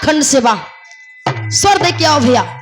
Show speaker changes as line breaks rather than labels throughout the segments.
झारखंड से बा। स्वर दे के आओ भैया।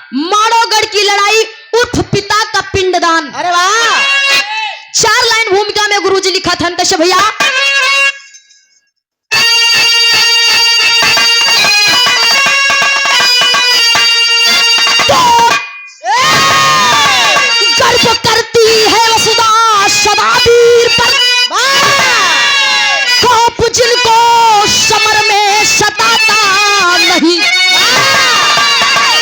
माड़ोगढ़ की लड़ाई उर्फ पिता का पिंडदान।
अरे वाह,
4 लाइन भूमिका में गुरुजी लिखा था कैसे भैया। तो गर्व करती है वसुधा सदा वीर पर, खौफ जिनको समर में सताता नहीं,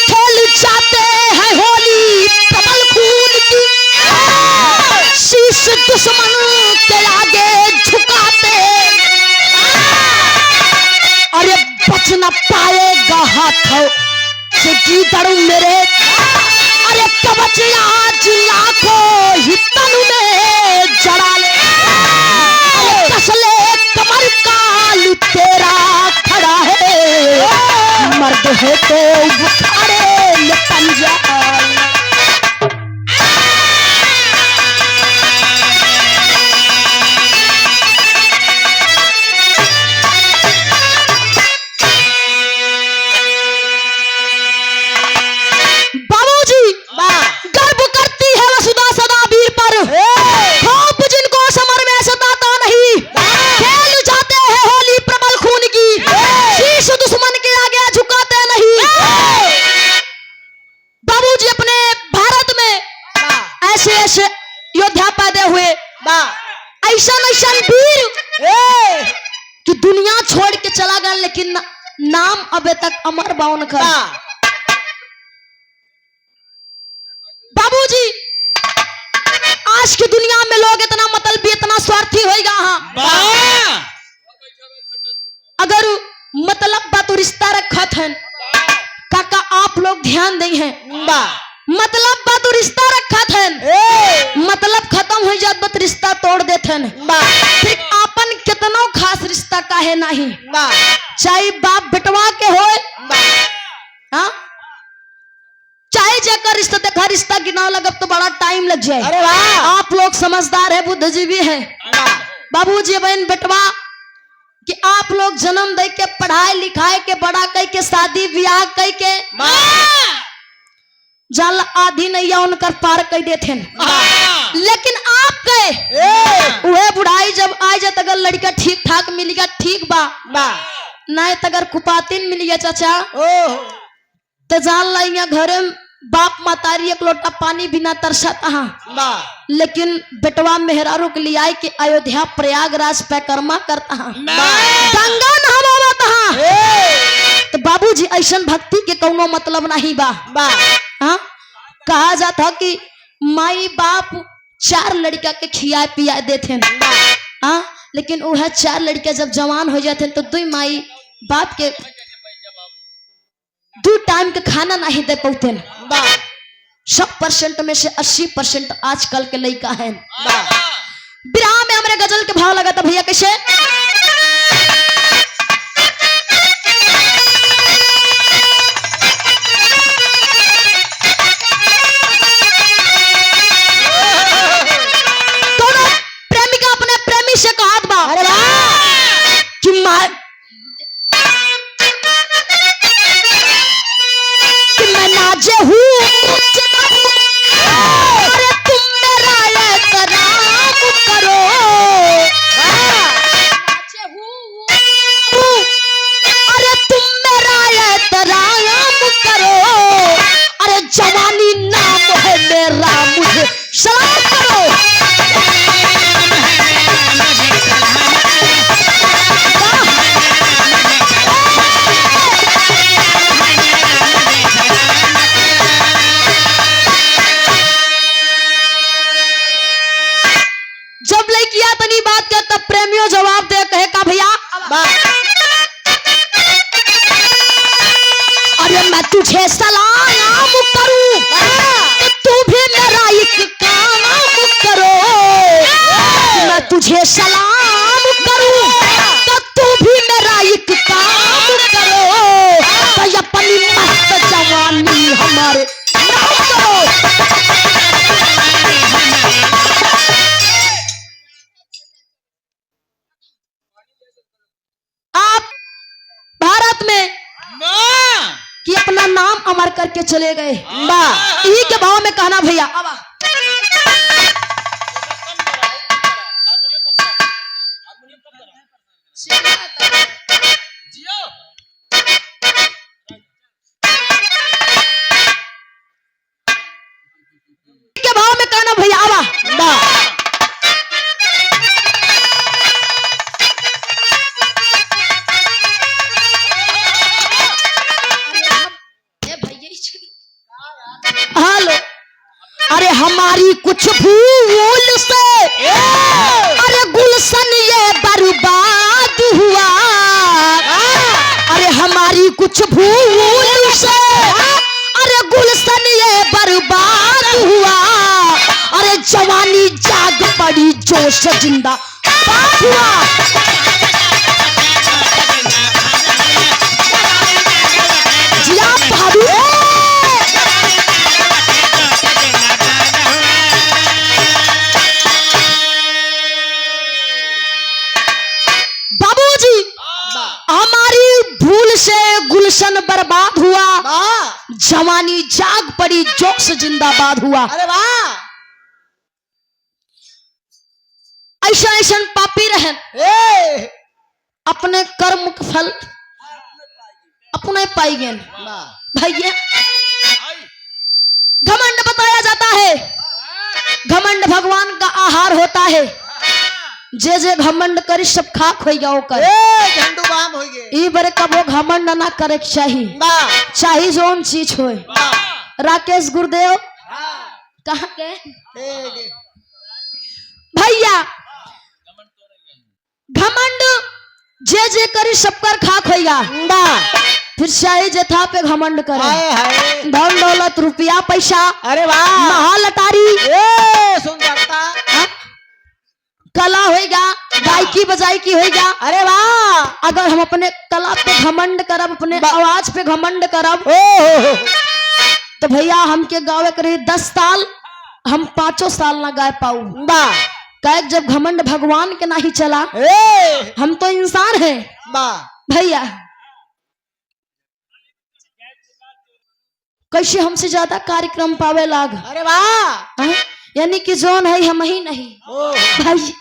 खेल जाते हैं होली प्रबल खून की, शीश दुश्मन के आगे झुकाते, अरे बच न पाएगा हाथों से गीदड़ मेरे, अरे कवच आज लाखों ही तन में जड़ा ले, अरे कस ले कमर काल तेरा खड़ा है, मर्द है तो बुखारे ले पंजा। बाबूजी गर्व करती है वसुधा सदा वीर पर, खौफ जिनको समर में सताता नहीं, खेल जाते हैं होली प्रबल खून की, शीश दुश्मन के आगे झुकाते नहीं। बाबूजी अपने भारत में ऐसे ऐसे योद्धा पैदा हुए, ऐसा ऐसा वीर कि दुनिया छोड़ के चला गया, लेकिन नाम अबे तक अमर बा उनका। बाबूजी आज की दुनिया में लोग इतना मतलबी इतना स्वार्थी होएगा। अगर मतलब बा तो रिश्ता रखा था काका, आप लोग ध्यान दें हैं, मतलब बा तो रिश्ता रखा था, मतलब खत्म हो जात बत रिश्ता तोड़ देते, फिर आपन कितनो खास रिश्ता काहे नहीं, चाहे बाप बेटवा के होए, हाँ चाहे जेकर रिश्ता देखा रिश्ता गिनाव लगब तो बड़ा टाइम लग जाए।
अरे वाह,
आप लोग समझदार है, बुद्धिजीवी है। बाबूजी बहन बेटवा कि आप लोग जन्म दे के पढ़ाई लिखाई के बड़ा कह के शादी ब्याह कह के जल आधी नैया उनकर पार कर देते, लेकिन आप कहे वह बुढ़ाई जब आ जाए अगर लड़का ठीक ठाक मिल गया ठीक बा, नहीं तो अगर कुपातीन मिल गया चाचा तो जान लाइया घरे बाप मातारी एक लोटा पानी बिना तरसत हाँ, लेकिन बेटवा मेहरारू के लिए आए कि अयोध्या प्रयागराज पैकर्मा करता हाँ, गंगा नहावत हाँ। तो बाबूजी ऐसा भक्ति के कोनो मतलब नहीं बा। हाँ कहा जाता कि माई बाप 4 लड़का के खिया पिया देते, हाँ लेकिन वह 4 लड़के जब जवान हो जाते तो 2 माई बाप के 2 टाइम के खाना नहीं दे पाते। 100% में से 80% आजकल के लड़का है। विराह में हमारे गजल के भाव लगा था भैया कैसे। इतनी बात के तब प्रेमियों जवाब दे कहे का भैया अरे मैं तुझे सलाम करूं तो तू भी मेरा एक काम करो। मैं तुझे सलाम करूं तो तू भी मेरा एक काम करो। तो अपनी मस्त जवानी हमारे नाम करो। आप भारत में कि अपना नाम अमर करके चले गए। इन्हीं के भाव में कहना भैया के भाव में कहना भैया हेलो अरे हमारी कुछ भूल से अरे गुलशन ये बर्बाद हुआ। अरे हमारी कुछ भूल से अरे गुलशन ये बर्बाद हुआ। अरे जवानी जाग पड़ी जोश जिंदा हुआ। जिया भाभी हमारी भूल से गुलशन बर्बाद हुआ। जवानी जाग पड़ी जोश जिंदाबाद हुआ। अरे वाह ऐसा ऐसा पापी रहन अपने कर्म का फल अपने पाई गए भैया। घमंड बताया जाता है घमंड भगवान का आहार होता है। जे जे घमंड करी सब खाक हो गया ओकर झंडू बाम हो गए। ई बरे कबो घमंड ना करे चाहिए चाहे जोन चीज होए। राकेश गुरुदेव कहाँ गए भैया। घमंड जे जे करी सबकर खाक हो गया फिर चाहे जे था पे घमंड करे। धन दौलत रुपया पैसा अरे वाह महल अटारी सुंदरता कला होएगा गायकी बजाई की होएगा। अरे वाह अगर हम अपने कला पे घमंड करब अपने आवाज पे घमंड करब तो भैया हमके गावे करे 10 साल हम 5 साल ना गाय पाऊ। कहे जब घमंड भगवान के नहीं चला हम तो इंसान हैं भैया। कैसे हमसे ज्यादा कार्यक्रम पावे लाग। अरे वाह यानी कि जोन है हम ही नहीं भाई।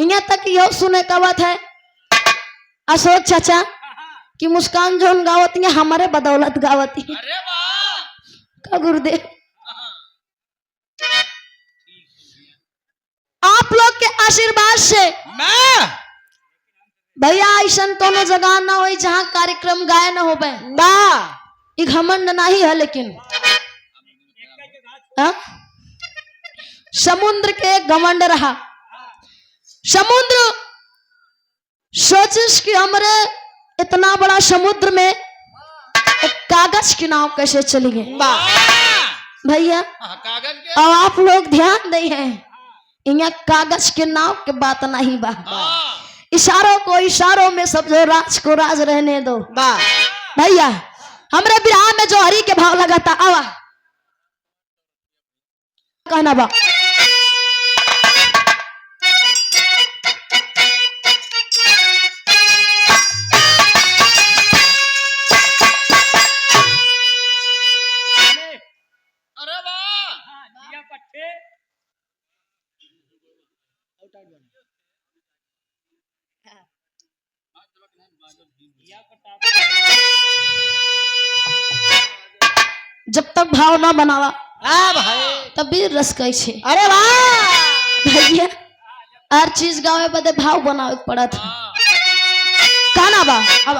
यहाँ तक यो सुने का बात है अशोक चाचा कि मुस्कान जोन गावती है हमारे बदौलत गावती है का गुरुदेव। आप लोग के आशीर्वाद से भैया ऐसा दोनों जगह ना हो जहाँ कार्यक्रम गाय न हो बे घमंड नहीं है। लेकिन समुद्र के घमंड रहा। समुद्र सोचिस कि हमारे इतना बड़ा समुद्र में एक कागज की नाव कैसे चली गई भैया। अब आप लोग ध्यान दे हैं यहाँ कागज के नाव के बात नहीं बा। इशारों को इशारों में सब जो राज को राज रहने दो भैया। हमरे बिरहा में जो हरी के भाव लगाता आवा कहना बा जब तक भाव ना बनावा तब भी रस कैसे। अरे वाह भैया हर चीज गावे बदे भाव बनावे पड़ा था काना बा अब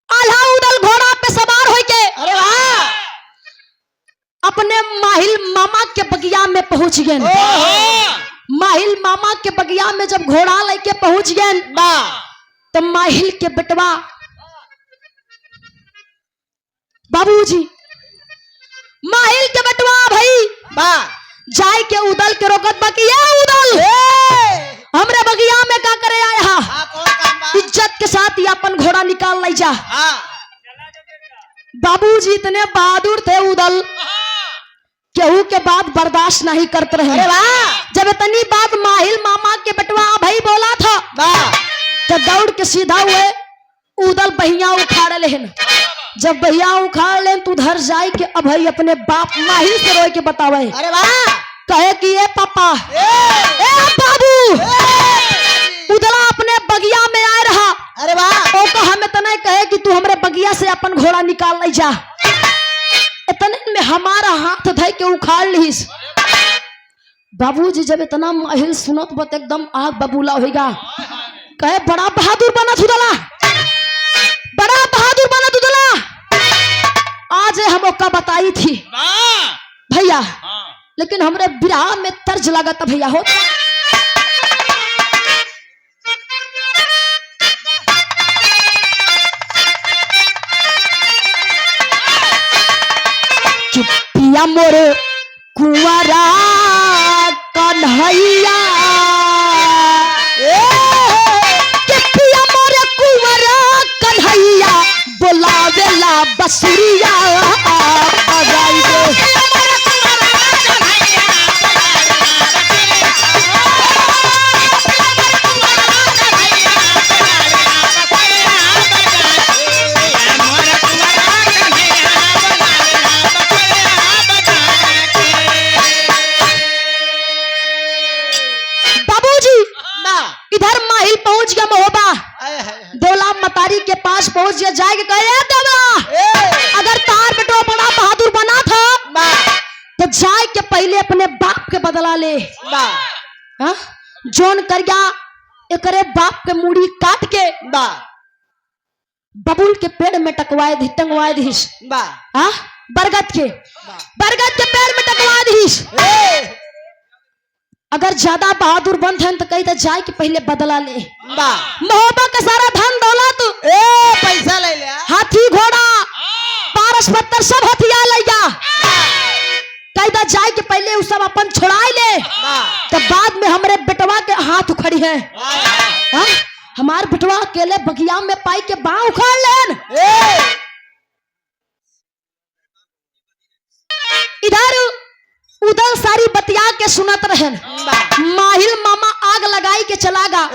आल्हा उदल घोड़ा पे सवार होके अरे वाह अपने माहिल मामा के बगिया में पहुंच गए। माहिल मामा के बगिया में जब घोड़ा लेके पहुंच गए तो माहिल के बेटवा बाबूजी माहिल के बेटवा भाई जाय के उदल के रोकत बाकी उदल हमरे बगिया में का करे आया हा इज्जत के साथ ही अपन घोड़ा निकाल लाई जा। बाबूजी इतने बहादुर थे उदल केहू के बात बर्दाश्त नहीं करते रहे। जब इतनी बात माहिल मामा के बेटवा भाई बोला था तो दौड़ के सीधा हुए उदल बहिया उखाड़ लेन। जब बहिया उखाड़ लेन तो उधर जाए के अब भाई अपने बाप माहिल से रोए के बतावे अरे वाह कहे कि ये पापा ए बाबू उदला अपने बगिया में आ रहा अरे वाह ओ को हमें तने कहे कि तू हमरे बगिया से अपन घोड़ा निकाल ले जा। इतने में हमारा हाथ धय के उखाड़ लीस। बाबूजी जब इतना माहिल सुनत बत एकदम आग बबूला होगा कहे बड़ा बहादुर बना उदला बड़ा बहादुर बना उदला आज हम का बताई थी भैया लेकिन हमरे बिरहा में तर्ज लगा था भैया हो पिया मोरे कुंवरा कन्हैया पिया मोरे कुंवरा कन्हैया बोलावेला बसुरिया बजाई दे इधर माहिल पहुंच गया महोबा देवला मतारी के पास पहुंच गया जाके कहे देवला अगर तार बेटो बड़ा बहादुर बना था तो जाए के पहले अपने बाप के बदला ले जोन कर गया एकरे बाप के मुड़ी काट के बबुल के पेड़ में टंगवाए दीस बरगद के पेड़ में टंगवा दीस। अगर ज्यादा बहादुर बन थे तो कही तो जाए कि पहले बदला ले महोबा का सारा धन दौलत
पैसा ले लिया
हाथी घोड़ा पारस पत्थर सब हथियार ले जा कही तो जाए कि पहले उस सब अपन छुड़ाई ले तो बाद में हमारे बेटवा के हाथ उखड़ी है हमारे बेटवा अकेले बगिया में पाई के बाँ उखाड़ लेन। इधर उदल सारी बतिया के सुनत रहन। माहिल मामा आग लगाई के चला गा।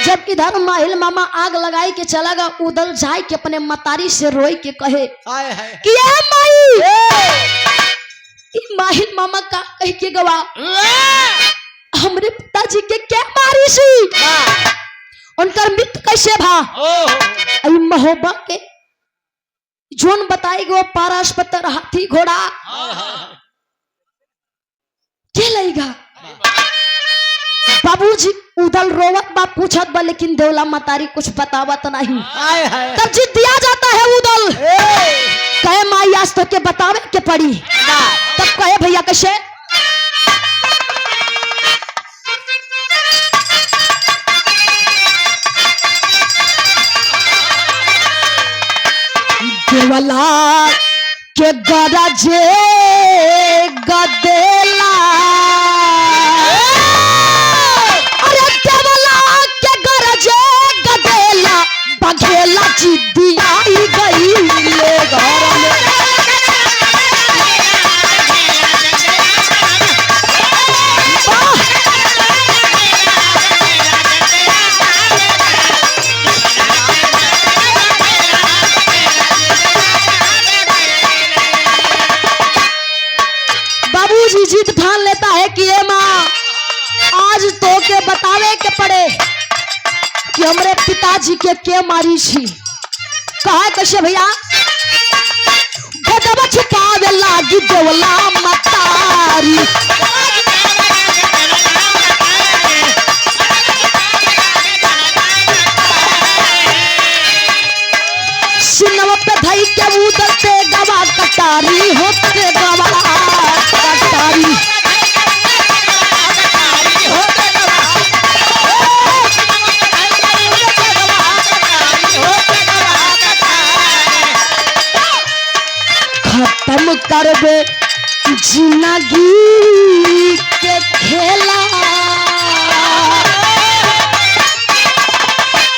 जब इधर माहिल मामा आग लगाई के चला गा उदल जाए के अपने मतारी से रोई के कहे कि माहिल मामा का कह के गवा हमरे पिताजी के क्या मारी सी उनकर मृत्यु कैसे भा महोबा के जोन बताई गो पारस पत्थर हाथी घोड़ा के लेगा। बाबूजी उदल रोवत बा पूछत बा लेकिन देवला मतारी कुछ बतावत नहीं। तब जीत दिया जाता है उदल कहे माई आज तो के बतावे के पड़ी। तब कहे भैया कैसे देवला के गरजे गदेला अरे देवला के गरजे गदेला बघेला जिद्दी आई गई ले घर में जीत ठान लेता है कि ये माँ आज तो के बतावे के पड़े कि हमरे पिताजी के मारी छी। कहा कैसे भैया गदवा छुपावे लागी देवला मतारी कटारी होते गवार कटारी खत्म करबे जिंदगी के खेला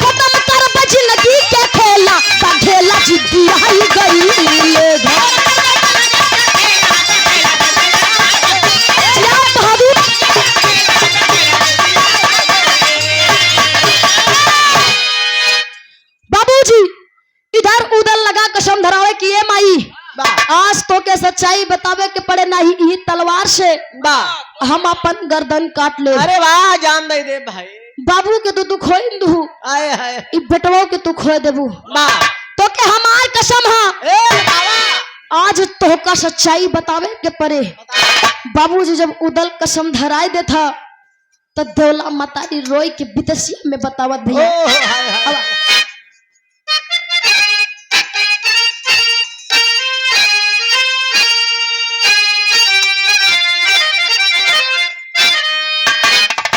खत्म करबे जिंदगी के खेला का खेला जिद्दी आई गई बाबूजी इधर उधर लगा कसम धरावे कि ये माई आज तो के सच्चाई बतावे के पड़े नहीं ई तलवार से हम अपन गर्दन काट ले।
अरे वाह जान दे दे भाई
बाबू के तू खोई दू
आए हाय
ई बेटवो के तू खोए देबू तो के हमार कसम हा आज तो का सच्चाई बतावे के पड़े। बाबूजी जब उदल कसम धराए दे था तो देवला मतारी रोई के विदेशिया में बतावत भैया अब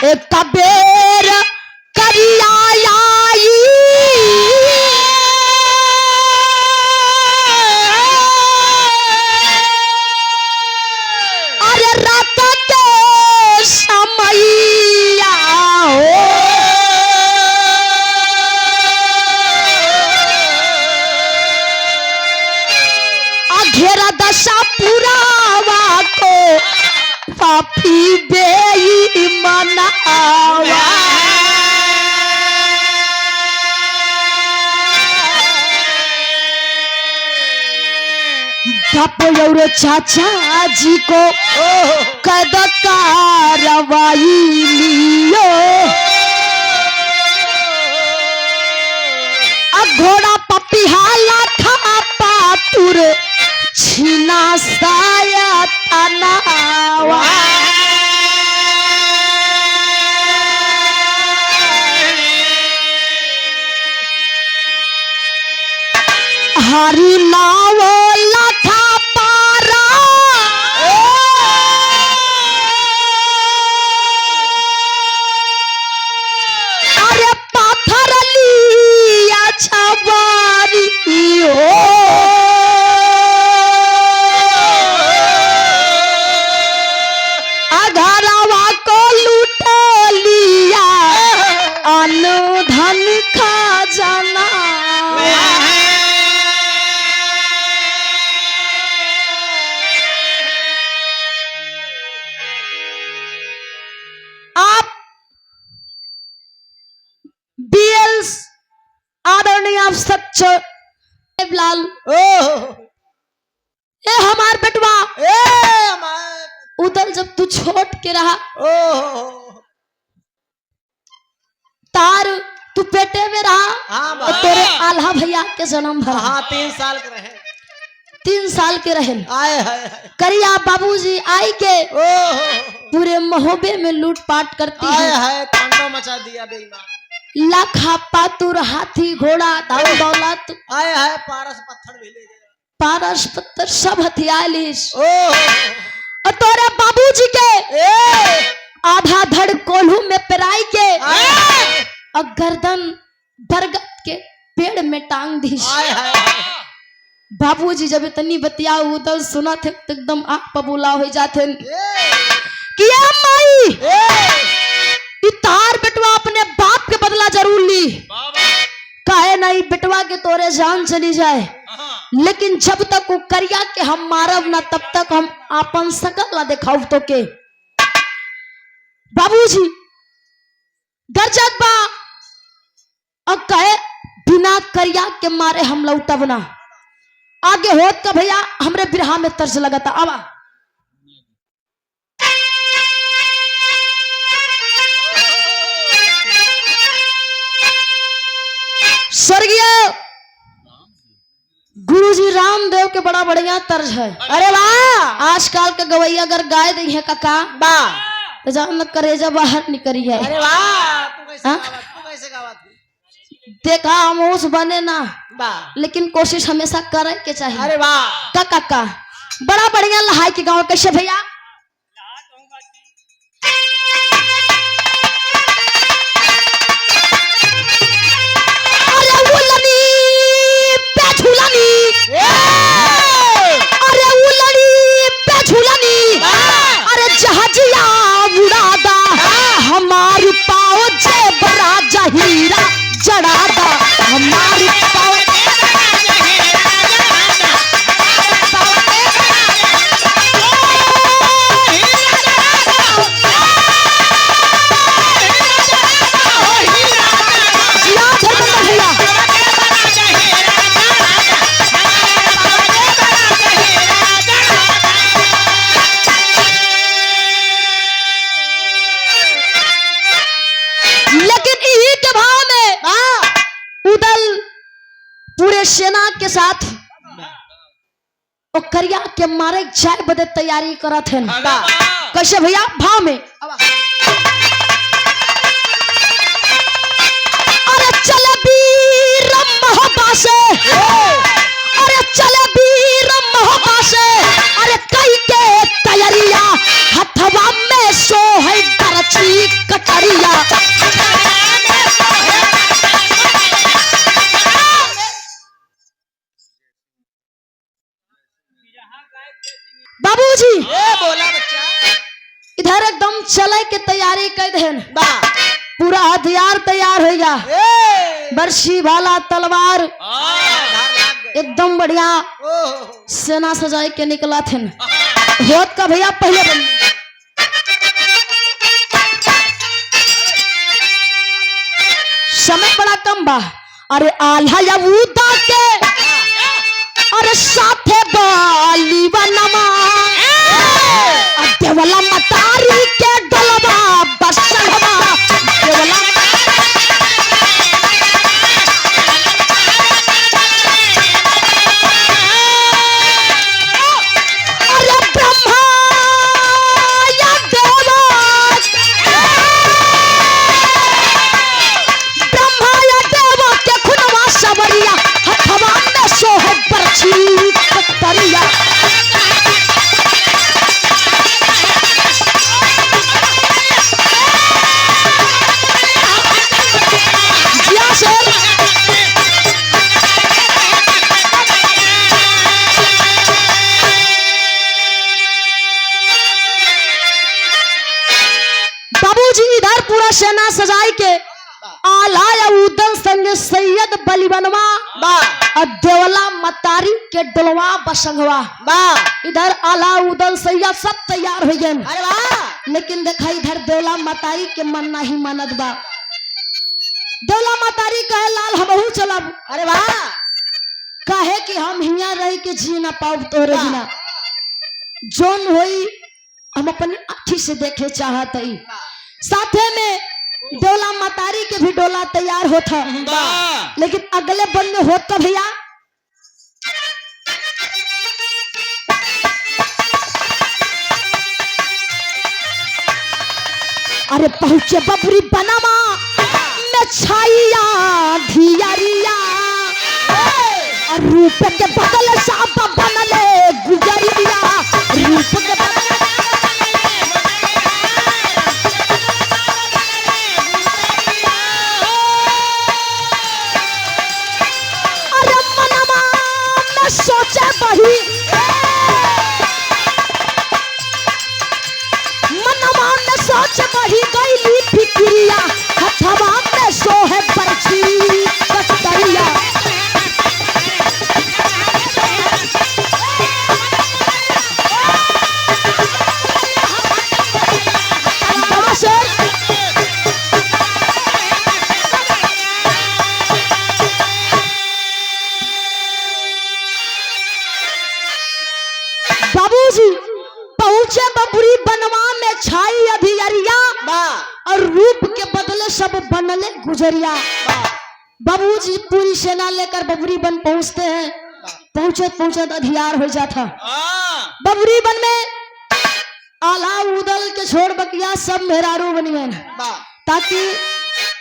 एक कबेर करियाई अरे रात के समैया हो घेरा दशा पुरावा को पापी बेईमाना बाप चाचा जी को कैद कार्रवाई लियो घोड़ा पपिहाला खा पातुर छीना साया तनावा हरी नावो लखा पारा अरे पाथर लिया छबारी हो अघरवा को लूट लिया अन्न धन खा जाना आदरणीय आप सच लाल ए हमार बेटवा उधर जब तू छोट के रहा तार तू पेटे में रहा और तेरे आल्हा भैया के जन्म भरा
3 साल के रहे
3 साल के रहे
आए
करिया बाबूजी आई के पूरे महोबे में लूटपाट करती है
कांडो मचा दिया बेईमान
लाखा पातुर हाथी घोड़ा धन दौलत
आए हाय पारस पत्थर भी ले गए
पारस पत्थर सब हथियार लिस और तोरे बाबूजी के आधा धड़ कोल्हू में पेराई के और गर्दन बरगद के पेड़ में टांग दी बाबूजी जब इतनी बतिया उदल सुना थे तो एकदम आँख पबूला हो जाते कि माई तार बेटवा अपने बाप के बदला जरूर ली काहे नहीं बेटवा के तोरे जान चली जाए लेकिन जब तक वो करिया के हम मारब ना तब तक हम अपन सकल ना दिखाऊ तो के बाबूजी गरजत बा और कहे बिना करिया के मारे हम लौटब ना आगे होत का भैया हमरे बिरहा में तर्ज लगता आवा स्वर्गीय गुरुजी रामदेव के बड़ा बढ़िया तर्ज है। अरे वाह आजकल के गवैया अगर गाय दी है काका तो जान करेजा बाहर निकली है।
अरे वाह तू कैसे गावत देखा
हम उस बने ना
वाह
लेकिन कोशिश हमेशा करे के चाहिए।
अरे वाह
का बड़ा बढ़िया लहाई के गाँव कैसे भैया। अरे उलनी पे झूलनी, अरे उलनी पे झूलनी, अरे जहाजिया उड़ादा हमारी पाओ जे बड़ा जहीरा जड़ादा हमारी पाओ। पूरे सेना के साथ करिया के मारे जाए बदे तैयारी करत हैं। कैसे भैया भाव में। अरे चले वीर मोहब्बा से, अरे चले वीर मोहब्बा से, अरे कई के तैयारिया हथवा में सो है दरची कटरिया। बाबूजी
बोला बच्चा
इधर एकदम चले के तैयारी कर देन।
वाह
पूरा हथियार तैयार हो गया, बरसी भाला तलवार
धार लाग गए।
एकदम बढ़िया
ओहो
सेना सजाए के निकला थे। होत का भैया पहले बन समय बड़ा कम बा। अरे आल्हा या उदा के अरे साथे बाली बनमा देवला मतारी के डलवा बसलवा देवला। अरे ब्रह्मा या देवा, ब्रह्मा या देवा के खुनवा सबरिया हथवा में सोहे बरछी कतरिया। जिया शेर बाबूजी इधर पूरा सेना सजाई के आला या उदल संग सैयद बलिबनवा
वाह
और देवला मतारी के डलवा बसंगवा।
वाह
इधर आला उदल सैयद सब तैयार हो गए।
अरे वाह
लेकिन देखा इधर देवला मतारी के मन नहीं मानत बा। देवला मतारी कहे लाल हमहू चलब।
अरे वाह
काहे कि हम हिया रह के जी ना पाऊ तोरे बिना, जोन होई हम अपने आँखी से देखे चाहत हई। साथे में डोला मतारी के भी डोला तैयार होता, लेकिन अगले बन में होता भैया। अरे पहुंचे बबरी बनवा में छाइया धियरिया, और रूप के बदल साप बनले गुजरिया, रूप के बदल सोचे बही मनवा में सोच बही गईली फिक्रिया हथवा में सोहे बरछी कतरिया। बाबूजी पहुंचे बबरी बनवा में छाई अधियरिया, और रूप के बदले सब बनले गुजरिया। बाबूजी पूरी सेना लेकर बबरी बन पहुंचते हैं। पहुंचे पहुंचे अधियार हो जाता। बबरी बन में आला उदल के छोड़ बकिया सब मेहरारू बन गए, ताकि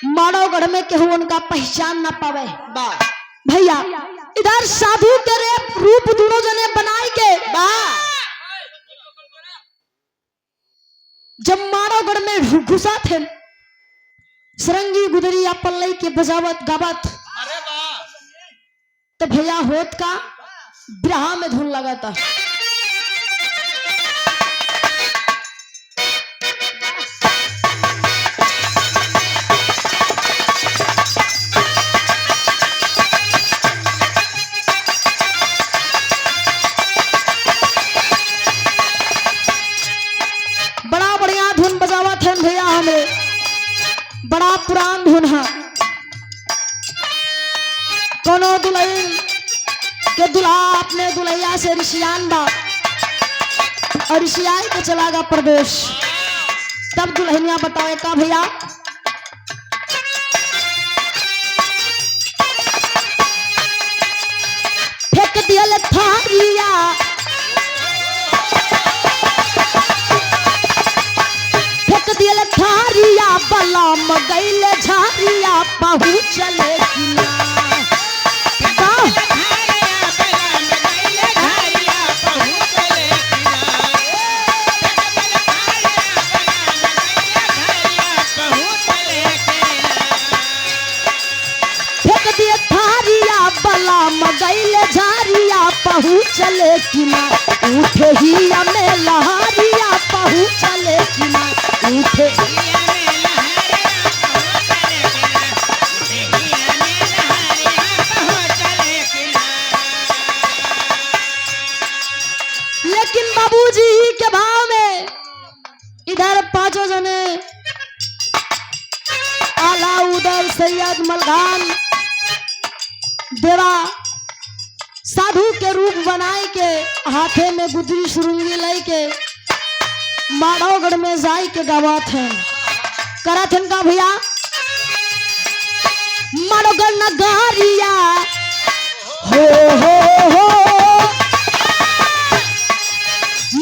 मानवगढ़ में केहू उनका पहचान ना पावे। भैया इधर साधु के रूप दोनों जने बनाई के जब मानवगढ़ में घुसा थे सरंगी गुदरिया पल्लई के बजावत गावत तो भैया होत का बिरहा में धुन लगा था। बड़ा बढ़िया धुन बजावा थे भैया हमें, बड़ा पुरान धुन है। कोनो दुल्हन के दुल्हा अपने दुल्हैया से रिशियान बा और रिशियाई के चलागा प्रदेश। तब दुल्हनिया बताओ का भैया फेंक दियल थारिया फेंक दियल थारिया बलाम गईले झारिया पहुँचले किना गईले झारिया पहुँचले किना उठे ही में लहरिया पहुँचले किना उठे लेकिन बाबूजी के भाव में इधर पांचों जने अलाउद्दीन सैयद मलखान देवा साधु के रूप बनाए के हाथे में गुदरी सुरुंगी लाई के माधवगढ़ में जाई के गावत हैं करत हैं का भैया माधवगढ़ नगारिया हो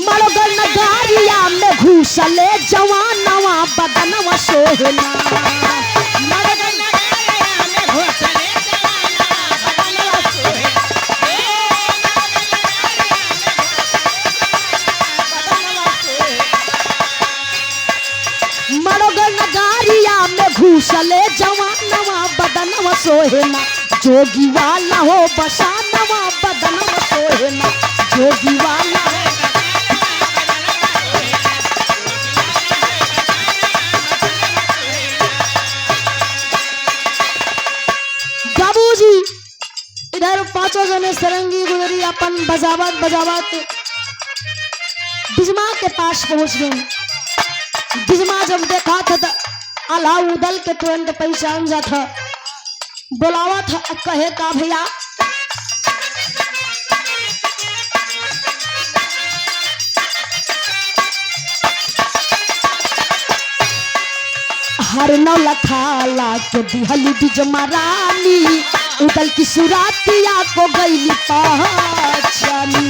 माधवगढ़ नगारिया में घुसले जवानवा बदनवा सोहना घुसले जवानवा बदनवा सोहेना जोगी वाला हो बसानवा बदनवा सोहेना जोगी वाला बाबूजी इधर पांचों जने सरंगी गुदरी अपन बजावत बजावत बिजमा के पास पहुंच गए। बिजमा जब देखा था अलाउद्दीन के तुरंत पहचान जाता बुलावा था कहे का भैया हर नौलखाला के दिहली बिजमा रानी उदल की सुरातिया को गई पहचानी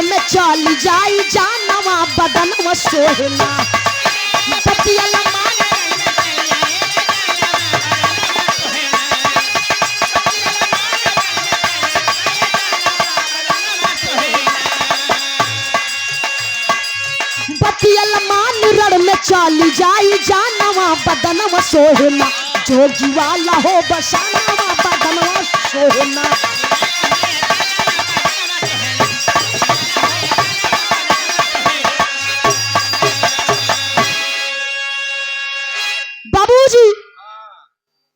में चली जाई जानवा बदनवा सोहना बतियल मान रण में चली जाई जानवा बदनवा सोहना जोगी वाला हो बसानवा बदनवा सोहना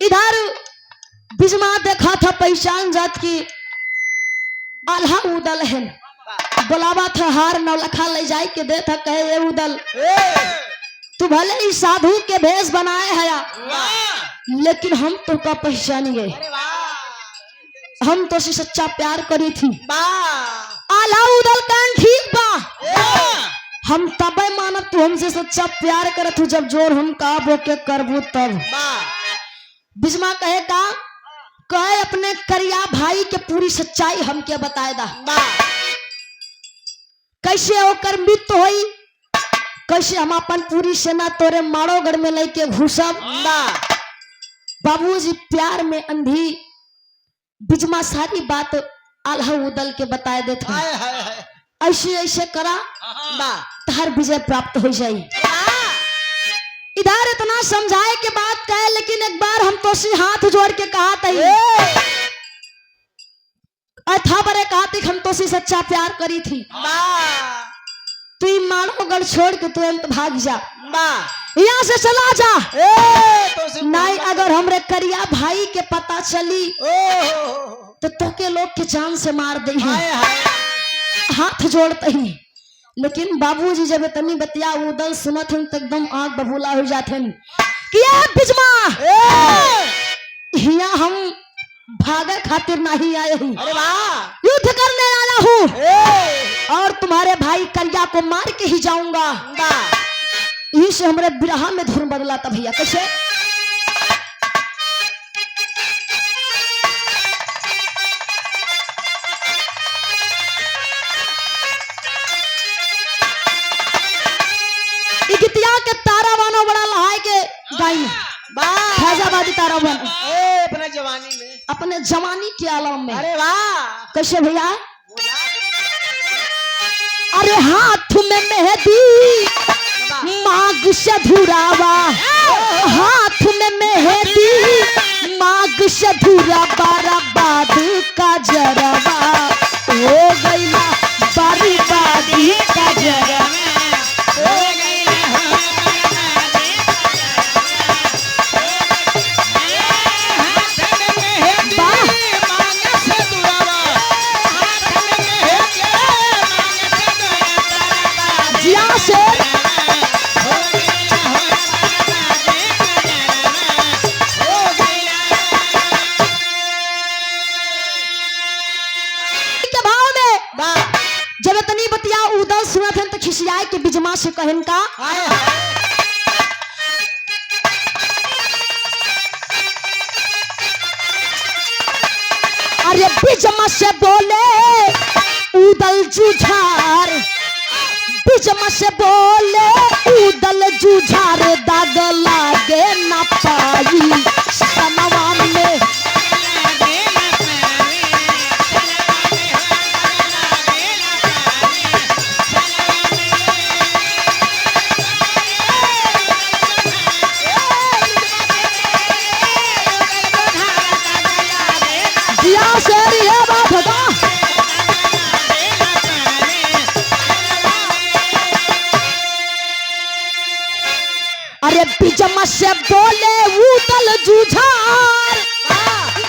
इधर बिजमा देखा था पहचान जात की अलाउद्दीन है बुलावा था हार नौलखा ले जाए के दे था कहे ये उदल तू भले ही साधु के भेष बनाए है लेकिन हम तो का पहचान गए हम तो से सच्चा प्यार करी थी अलाउद्दीन कान ठीक बा हम तबे मानत तू हमसे सच्चा प्यार करत हूँ जब जोर हम का बोके करबू तब बिजमा कहे का कहे अपने करिया भाई के पूरी सच्चाई हमके बताए दा। कैसे होकर मृत्यु हुई, कैसे हम अपन पूरी सेना तोरे माड़ोगढ़ में लेके घुसब। बाबूजी प्यार में अंधी बिजमा सारी बात आल्हा उदल के बताए देते हैं। ऐसे ऐसे करा तहर विजय प्राप्त हो जाई। इधर इतना समझाए के बाद कहे, लेकिन एक बार हम तो सी हाथ जोड़ के कहा था बरे कहा थी हम तो सी सच्चा प्यार करी थी। तू मानोगढ़ छोड़ के तुरंत भाग जा, यहाँ से चला जा। नहीं अगर हमरे करिया भाई के पता चली तो तोके लोग के जान से मार दे। हाथ जोड़ते ही, लेकिन बाबूजी जब इतनी बतिया उदल सुनत हैं तो एकदम आंख बबूला हो जाते हैं कि ये बिजमा यहाँ हम भागे खातिर नहीं आए हूँ, युद्ध करने आया हूँ और तुम्हारे भाई करिया को मार के ही जाऊंगा। यही से हमारे बिरहा में धुन बदला था भैया। कैसे गीतिया के तारा बानो बड़ा लहाय के गाई में फैजाबादी तारा बानो
अपने जवानी में,
अपने जवानी के आलम में।
अरे वाह
कैसे भैया, अरे हाथ में मेहंदी माग से धुरावा, हाथ में मेहंदी माग से धुरा बारा बाद का जरवा हो गईला बारी बादी का जरवा। जब इतनी बतिया उदल सुनत हैं तो खिसियाए के बिजमा से कहन का, अरे बिजमा से बोले उदल जुझार, बिजमा से बोले उदल जुझार, दाग लागे ना पाई सनवा में। अरे बिजमा से बोले उदल जुझार,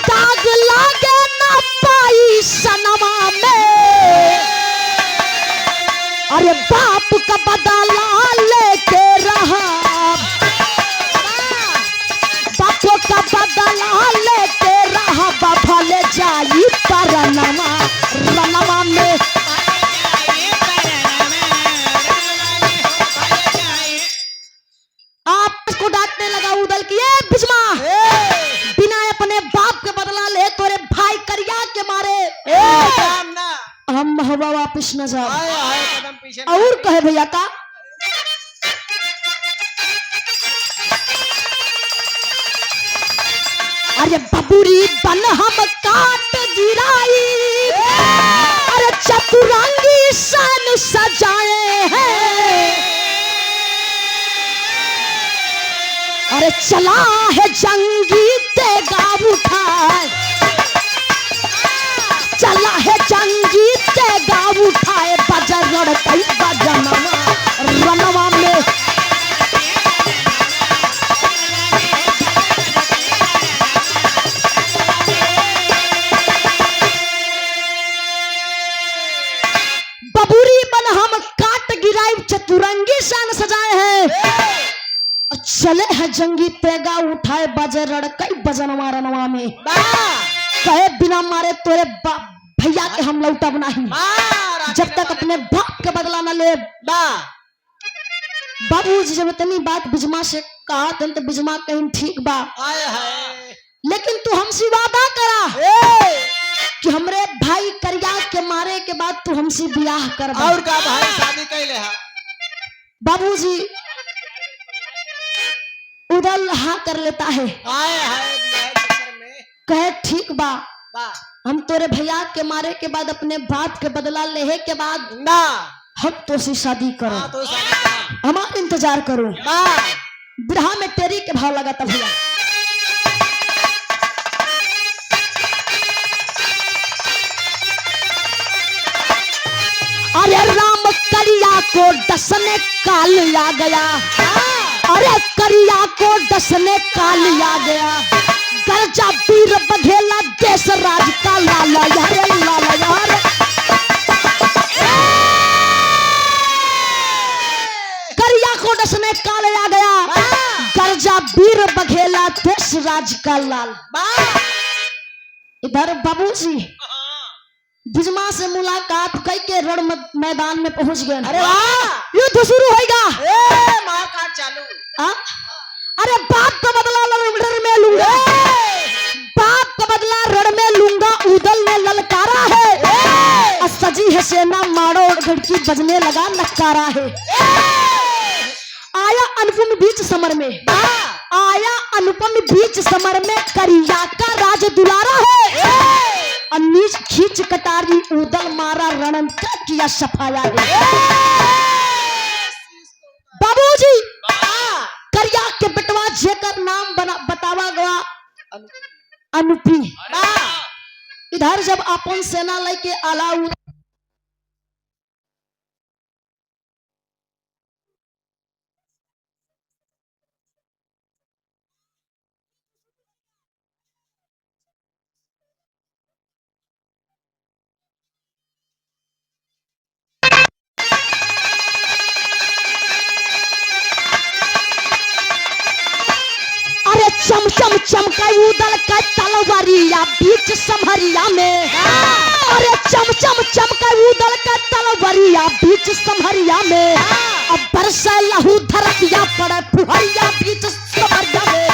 दाग लागे ना पाई सनवा में। अरे बाप का बदला लेके रहा, बापों का बदला लेके रहा, भले जाई परनवा रनवा में। आपको डांटने लगा उदल की, ये बिजमा बिना अपने बाप के बदला ले तोरे भाई करिया के मारे हम हवा वापिस न जा। और कहे भैया का, अरे बबूरी बन हम काट गिराई, अरे चतुरंगी सन सजाए हैं, अरे चला है जंगी तेगा उठाए, चला है जंगी तेगा उठाए, बजर लड़कई बजनवा रनवा में। बबूरी बन हम काट गिराई, चतुरंगी सन सजाए हैं, चले है जंगी तेगा उठाए, बजे रड़कई बजनवा रनवा में। कहे बिना मारे तोरे भैया के हम लौटब नहीं, जब तक अपने बाप के बदला न ले। बाबूजी जब इतनी बात बिजमा से कहा तो बिजमा कहीं ठीक बा, लेकिन तू हमसे वादा करा बाद तू हमसे ब्याह कर।
और का भाई शादी कैले हा?
बाबूजी उदल हाँ कर लेता है,
हाय हाय बियाह के चक्कर में।
कहे ठीक बा,
बा
हम तोरे भैया के मारे के बाद अपने बाप के बदला लेहे के बाद
ना
हम तो से शादी करो,
हाँ तो शादी करा।
हमारा इंतजार करो।
बा
बिरहा में तेरी के भाव लगा था भैया। अरे राम करिया को डसने काल आ गया, अरे करिया को डसने काल आ गया, गर्जा वीर बघेला देश राज का लाला यार लाला यार। करिया को डसने काल आ गया, गर्जा वीर बघेला देश राज का लाल। इधर बाबूजी बिजमा से मुलाकात करके रण मैदान में पहुंच गए।
अरे वाह
युद्ध शुरू होगा।
महाकाट चालू।
अरे बाप का बदला रण में लूंगा, बाप का बदला रण में लूंगा, उदल ने ललकारा है, सजी है सेना मारो घड़की बजने लगा नकारा है। आया अनुपम बीच समर में, आया अनुपम बीच समर में, करिया का राज दुलारा है, नीच खींच कटारी उदल मारा रणन का किया सफाया है। बाबूजी करिया के बेटवा जेकर नाम बतावा गया अनुपी। इधर जब अपन सेना लेके आला चम चम चमका उदल का तलवारिया बीच समहरिया में, अरे चम चम चमका उदल का तलवारिया बीच समहरिया में, अब बरसे लहू धरतिया पड़े फुहरिया बीच समहरिया में।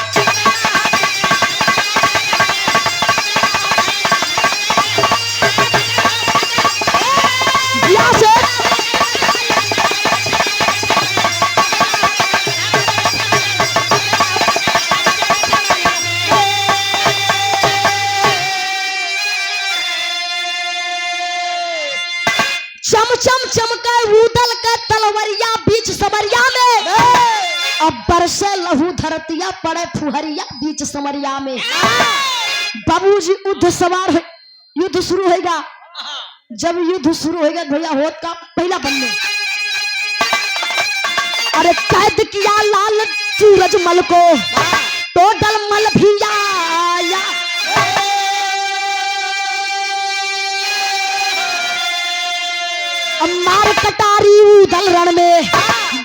चम चम चमका उदल का तलवरिया बीच समरिया में, अब बरसे लहू धरतिया पड़े फुहरिया बीच समरिया में। बाबूजी युद्ध सवार है, युद्ध शुरू होगा। जब युद्ध शुरू होगा भैया होत का पहला बनने, अरे कैद किया लाल सूरजमल को तो डलमल भी आया, मार कटारी उदल रण में,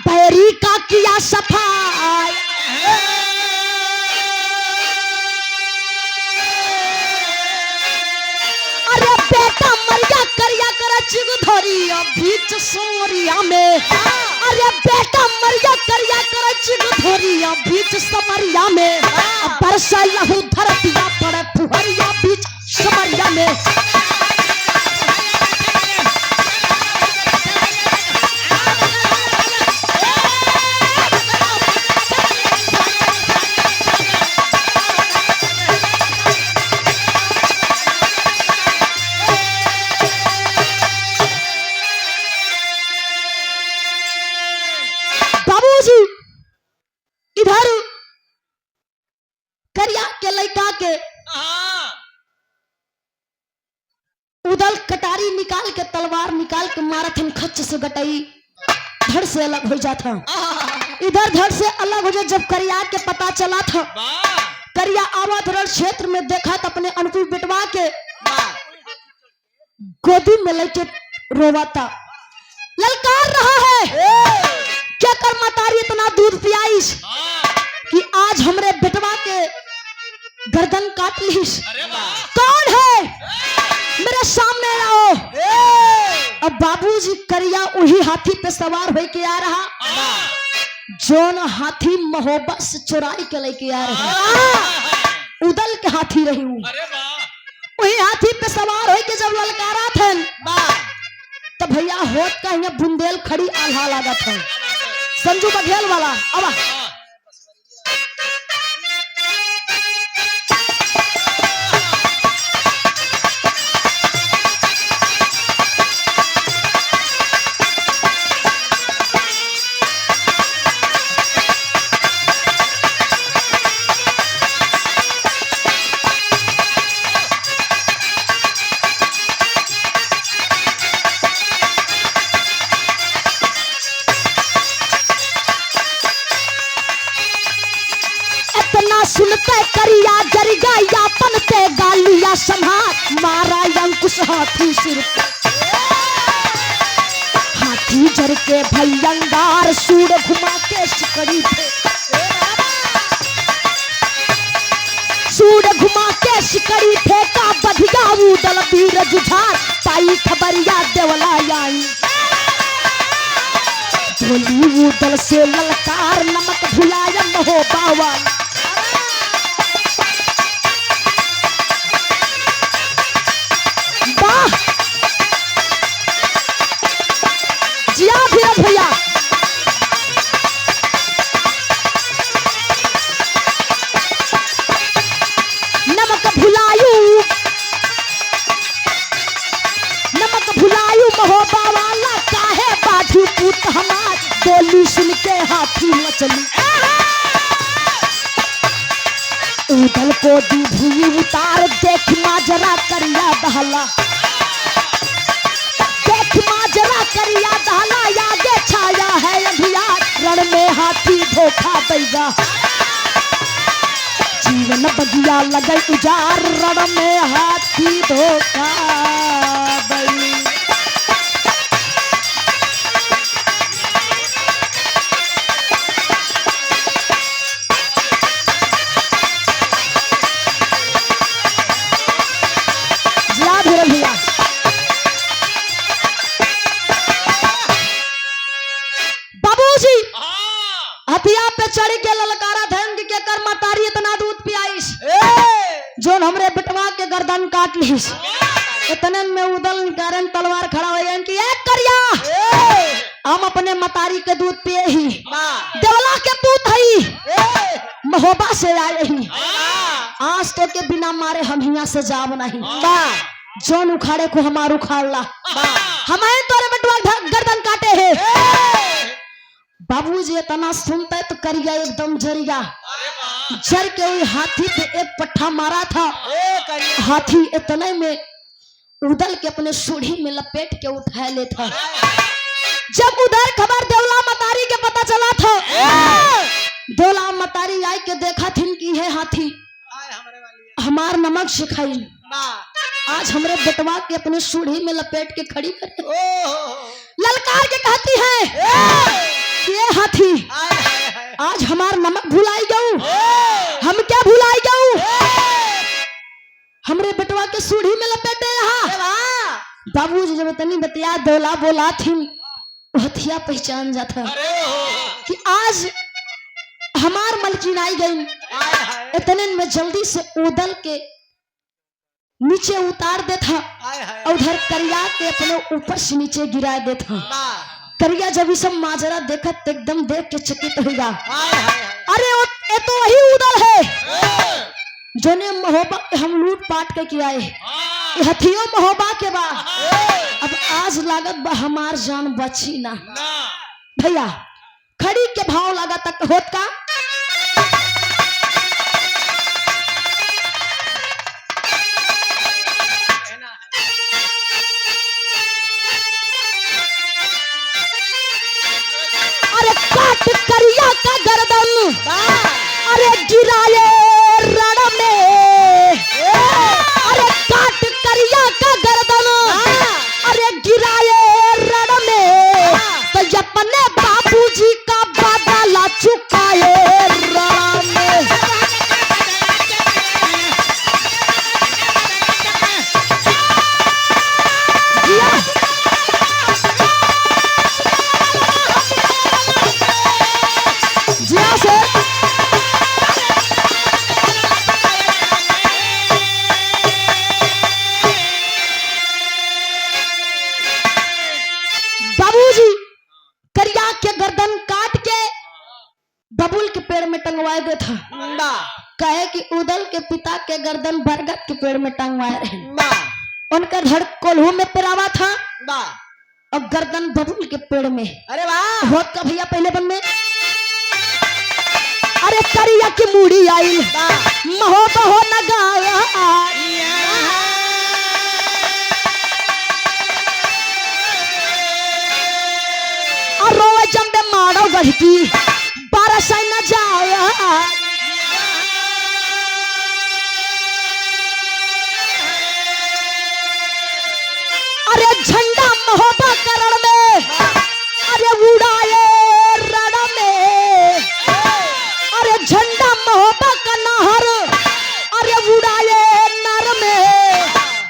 बैरी का किया सफाई। अरे बेटा मरिया करिया कर चिगधोरिया बीच सोरिया में, अरे बेटा मरिया करिया कर चिगधोरिया बीच समरिया में, बरसा लहू धरतिया पड़े फुहरिया बीच समरिया में। इधर करिया के लड़का के उदल कटारी निकाल के तलवार निकाल के मारथन खच्च से गटई, धड़ से अलग हो जाता। इधर धड़ से अलग हो जाए। जब करिया के पता चला था, करिया आवत रण क्षेत्र में देखा तो अपने अनुपी बेटवा के गोदी में लेके रोवाता, ललकार रहा है क्या कर मतारी इतना दूध पियाईस कि आज हमरे बेटवा के गर्दन काट लीस। कौन है मेरे सामने आओ। अब बाबूजी करिया वही हाथी पे सवार हो के आ रहा, जोन हाथी मोहब्बत से चुराई के लेके आ रहा, उदल के हाथी रही हूँ। वही हाथी पे सवार हो के जब ललकारा थे, भैया होत का यहाँ बुंदेल खड़ी आल्हा लागत है संजू बघेल वाला अब सुनते करिया जरिगा यापन ते गालिया संहार मारा अंकुश हाथी सिर हाथी जर के भयंगार सूर घुमा के सिकड़ी थे सूर घुमा के सिकड़ी फेंका बधिया उदल वीर जुझार पाई खबरिया देवला आई बोली उदल से ललकार नमक भुलायन हो बावा जिया धीरज भैया नमक भुलायू महोबा वाला काहे बाधू पुत हमार बोली सुन के हाथी मचली उदल को दी भूमि उतार देख माजरा करिया दहला माजरा करिया दहला आगे छाया है अंधियार रण में हाथी धोखा देगा जीवन बगिया लगे उजार रण में हाथी धोखा देगा जिया धीरज भैया हथिया पे चढ़ के ललकारा धन के कर मतारी इतना दूध पियाईस जोन हमरे बेटवा के गर्दन काट लीस इतने में उदल कारण तलवार खड़ा हो गए कि एक करिया हम अपने मतारी के दूध पिए ही देवला के पूत हई महोबा से आए ही आज तो के बिना मारे हम यहाँ से जाव नहीं जोन उखाड़े को हमार उखाड़ला हमारे तोरे बेटवा गर्दन काटे है बाबूजी इतना सुनते तो करिया एकदम जरिया जर के वही हाथी पे एक पट्ठा मारा था हाथी इतने में उदल के अपने सूढ़ी में लपेट के उठा ले था जब उधर खबर देवला मतारी के पता चला था देवला मतारी आई के देखा थी कि है हाथी हमार नमक सिखाई आज हमरे बेटवा के अपने सूढ़ी में लपेट के खड़ी कर ललकार के कहती है ये हाथी आज हमार नमक भुलाई गऊ हम क्या भुलाई गऊ हमरे बेटवा के सूढ़ी में लपेटे यहाँ बाबूजी जब इतनी बतिया दोला बोला थी हथिया पहचान जाता कि आज हमार मलकिन आई गई इतने में जल्दी से उदल के नीचे उतार देता उधर करिया के अपने ऊपर से नीचे गिरा देता करिया जब सब माजरा देखा तो एकदम देख के चकित हो गया अरे ये तो वही उदल है जोने महोबा के हम लूट पाट के किया है हथियो महोबा के बा अब आज लागत बा हमार जान बची ना भैया खड़ी के भाव लागत तक होत का करिया का गर्दन अरे गिराए रण में अरे काट करिया का गर्दन अरे गिराए रण में तो अपने बाबूजी का बदला चुकाए कि उदल के पिता के गर्दन बरगद के पेड़ में टंगवाए रहे।
वाह
उनका धड़ कोल्हू में पेरावा था
वाह
और गर्दन बबूल के पेड़ में।
अरे वाह
होत का भैया पहले बन में अरे करिया की मूड़ी आई महो बहो न गाया और रोए जम्बे मारो गढ़की बारह न जाया। अरे झंडा महोबा करण में अरे उड़ाए रण में। अरे झंडा महोबा का नहर अरे उड़ाए नर में।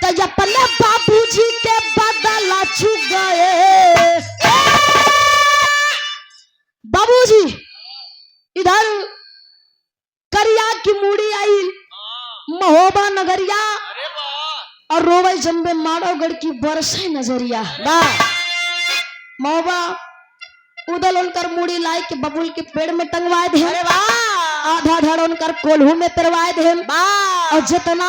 तो अपने बाबूजी के बदला छू गए। बाबूजी इधर करिया की मूड़ी आई महोबा नगरिया और रोवल जम्बे माड़ोगढ़ की बरसे नजरिया। महोबा उदल उनकर मूड़ी लाई के बबुल के पेड़ में टंगवाए दे।
अरे वाह
आधा धड़ उनकर कोल्हू में पेरवाए दे।
वाह
और जितना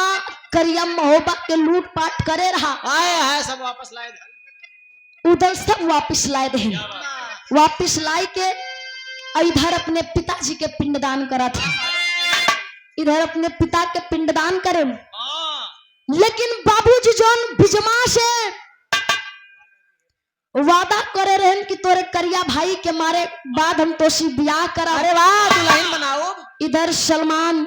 करिया महोबा के लूट पाट करे रहा
हाय सब वापस लाए
उदल सब वापिस लाए दे। वापिस लाई के इधर अपने पिताजी के पिंडदान करा था। इधर अपने पिता के पिंडदान करे। लेकिन बाबूजी जोन बिजमा से वादा करे रहन कि तोरे करिया भाई के मारे बाद हम तोसी ब्याह करा।
अरे वाह दुल्हन बनाओ।
इधर सलमान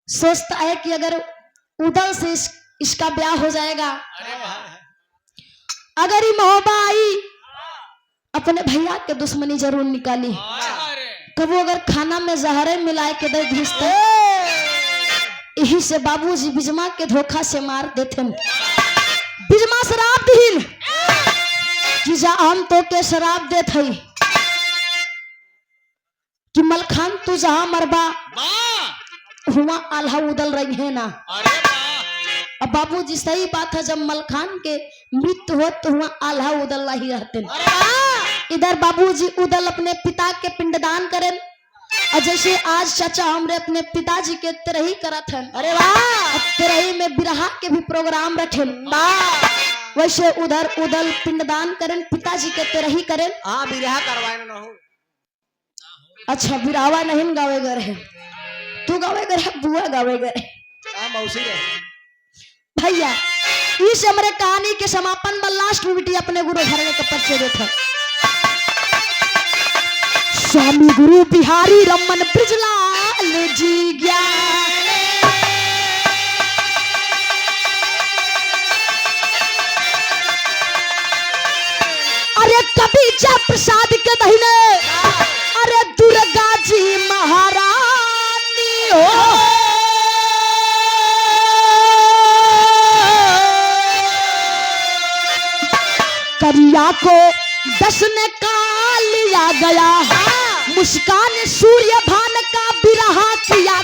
सोचता है कि अगर उदल से इसका ब्याह हो जाएगा। अगर ये महोबा आई अपने भैया के दुश्मनी जरूर निकाली। कबो अगर खाना में जहरे मिलाए के दे घुसते यही से बाबूजी बिजमा के धोखा से मार देते। बिजमा शराब दीन कि जा हम तो के शराब देत हई कि मलखान तू जहां मरबा हुआ आल्हा उदल रही है ना। अब बाबूजी सही बात है, जब मलखान के मृत्यु हो तो हुआ आल्हा उदल ही रहते। इधर बाबूजी उदल अपने पिता के पिंडदान करें और जैसे आज चाचा हमरे अपने पिताजी के तिरही करत हैं। अरे वाह तिरही में बिरहा के भी प्रोग्राम रखे। वैसे उधर उदल पिंडदान करें पिताजी के तिरही करें।
हाँ बिरहा करवाए ना हो।
अच्छा बिरावा नहीं गावे गर है तू गावे गर है बुआ गावे गर है।
हाँ मौसी रहे
भैया इस हमारे कहानी के समापन में लास्ट में बेटी अपने गुरु घराने का परिचय देता। स्वामी गुरु बिहारी रमन ब्रिजलाल जी गया। अरे कभी जय प्रसाद के दहीने अरे दुर्गा जी महारानी हो। करिया को दसने का लिया गया मुस्कान सूर्य भान का बिरहा किया।